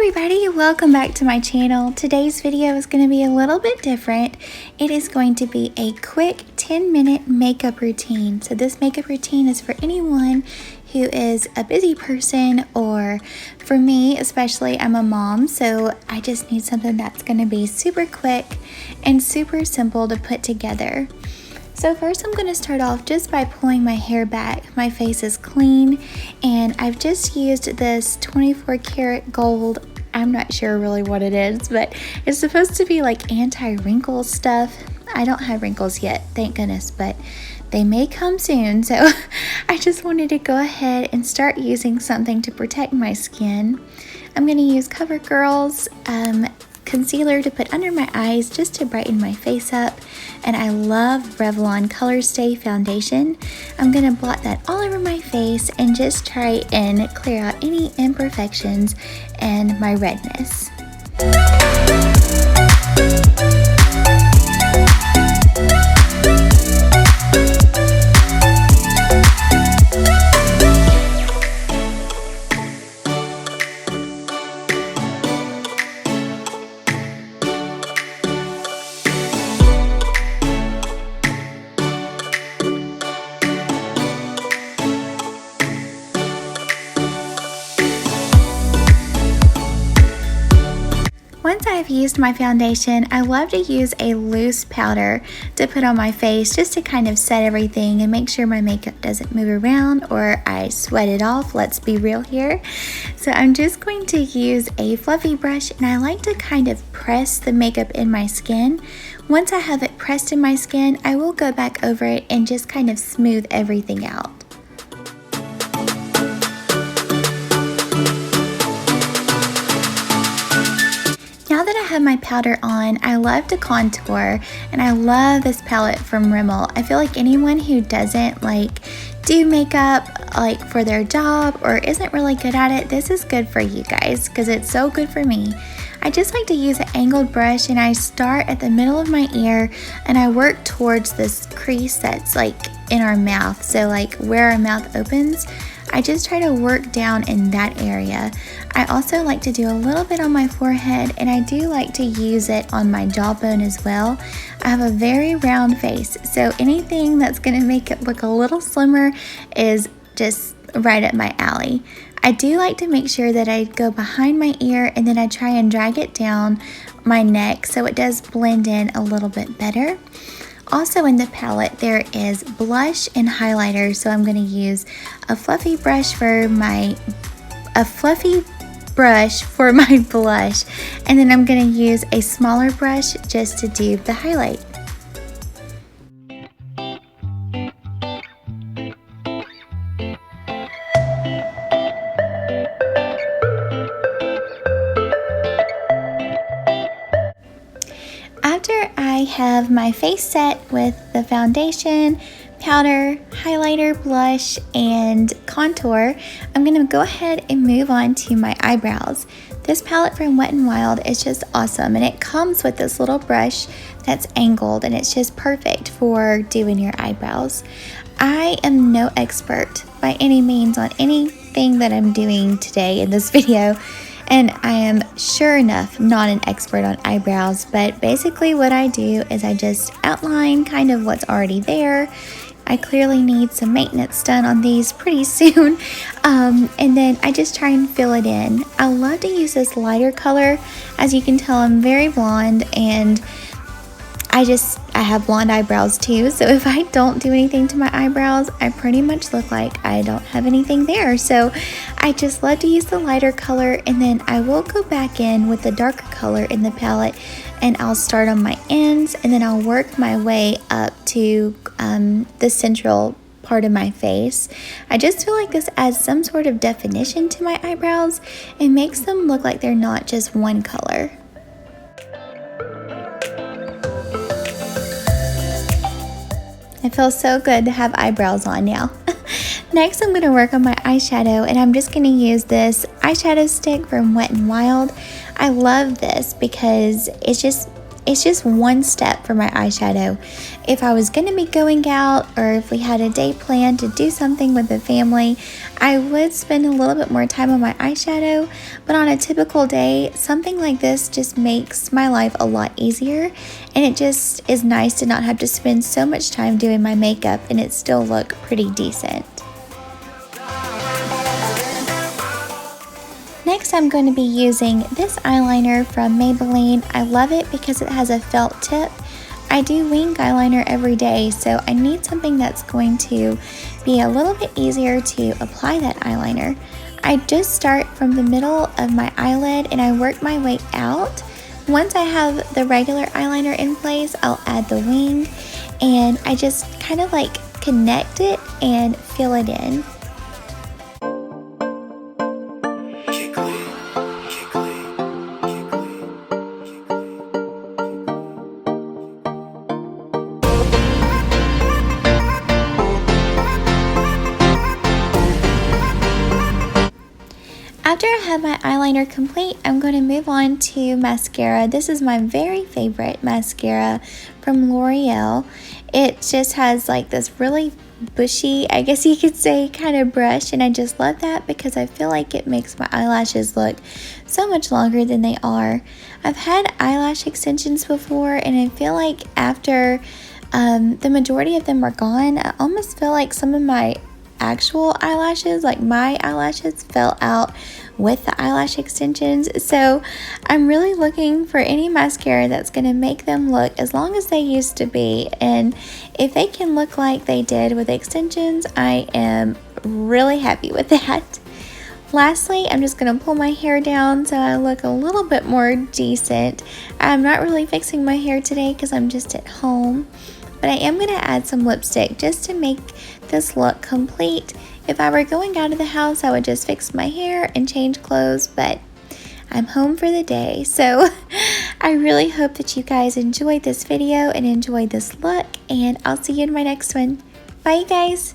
everybody, welcome back to my channel. Today's video is going to be a little bit different. It is going to be a quick 10-minute makeup routine. So this makeup routine is for anyone who is a busy person, or for me especially, I'm a mom, so I just need something that's going to be super quick and super simple to put together. So first I'm going to start off just by pulling my hair back. My face is clean and I've just used this 24 karat gold. I'm not sure really what it is, but it's supposed to be like anti-wrinkle stuff. I don't have wrinkles yet, thank goodness, but they may come soon. So I just wanted to go ahead and start using something to protect my skin. I'm going to use CoverGirl's concealer to put under my eyes just to brighten my face up, and I love Revlon Color Stay foundation. I'm gonna blot that all over my face and just try and clear out any imperfections and my redness. Once I've used my foundation, I love to use a loose powder to put on my face just to kind of set everything and make sure my makeup doesn't move around or I sweat it off. Let's be real here. So I'm just going to use a fluffy brush, and I like to kind of press the makeup in my skin. Once I have it pressed in my skin, I will go back over it and just kind of smooth everything out. Now that I have my powder on, I love to contour, and I love this palette from Rimmel. I feel like anyone who doesn't do makeup for their job or isn't really good at it, this is good for you guys because it's so good for me. I just like to use an angled brush, and I start at the middle of my ear and I work towards this crease that's in our mouth. So where our mouth opens, I just try to work down in that area. I also like to do a little bit on my forehead, and I do like to use it on my jawbone as well. I have a very round face, so anything that's going to make it look a little slimmer is just right up my alley. I do like to make sure that I go behind my ear and then I try and drag it down my neck so it does blend in a little bit better. Also in the palette there is blush and highlighter, so I'm going to use a fluffy brush for my blush, and then I'm going to use a smaller brush just to do the highlight. After I have my face set with the foundation, powder, highlighter, blush, and contour, I'm going to go ahead and move on to my eyebrows. This palette from Wet n Wild is just awesome, and it comes with this little brush that's angled, and it's just perfect for doing your eyebrows. I am no expert by any means on anything that I'm doing today in this video, and I am sure enough not an expert on eyebrows, but basically what I do is I just outline kind of what's already there. I clearly need some maintenance done on these pretty soon, and then I just try and fill it in. I love to use this lighter color. As you can tell, I'm very blonde, and I have blonde eyebrows too, so if I don't do anything to my eyebrows, I pretty much look like I don't have anything there. So I just love to use the lighter color, and then I will go back in with the darker color in the palette, and I'll start on my ends, and then I'll work my way up to the central part of my face. I just feel like this adds some sort of definition to my eyebrows and makes them look like they're not just one color. It feels so good to have eyebrows on now. Next, I'm going to work on my eyeshadow, and I'm just going to use this eyeshadow stick from Wet n Wild. I love this because it's just one step for my eyeshadow. If I was going to be going out, or if we had a day planned to do something with the family, I would spend a little bit more time on my eyeshadow, but on a typical day, something like this just makes my life a lot easier, and it just is nice to not have to spend so much time doing my makeup and it still look pretty decent. Next, I'm going to be using this eyeliner from Maybelline. I love it because it has a felt tip. I do wing eyeliner every day, so I need something that's going to be a little bit easier to apply that eyeliner. I just start from the middle of my eyelid and I work my way out. Once I have the regular eyeliner in place, I'll add the wing, and I just kind of like connect it and fill it in. After I have my eyeliner complete, I'm going to move on to mascara. This is my very favorite mascara from L'Oreal. It just has like this really bushy, I guess you could say, kind of brush, and I just love that because I feel like it makes my eyelashes look so much longer than they are. I've had eyelash extensions before, and I feel like after the majority of them are gone, I almost feel like some of my actual eyelashes, like my eyelashes, fell out with the eyelash extensions. So I'm really looking for any mascara that's going to make them look as long as they used to be, and if they can look like they did with extensions, I am really happy with that. Lastly, I'm just going to pull my hair down so I look a little bit more decent. I'm not really fixing my hair today because I'm just at home, but I am going to add some lipstick just to make this look complete. If I were going out of the house, I would just fix my hair and change clothes, but I'm home for the day. So I really hope that you guys enjoyed this video and enjoyed this look, and I'll see you in my next one. Bye, you guys.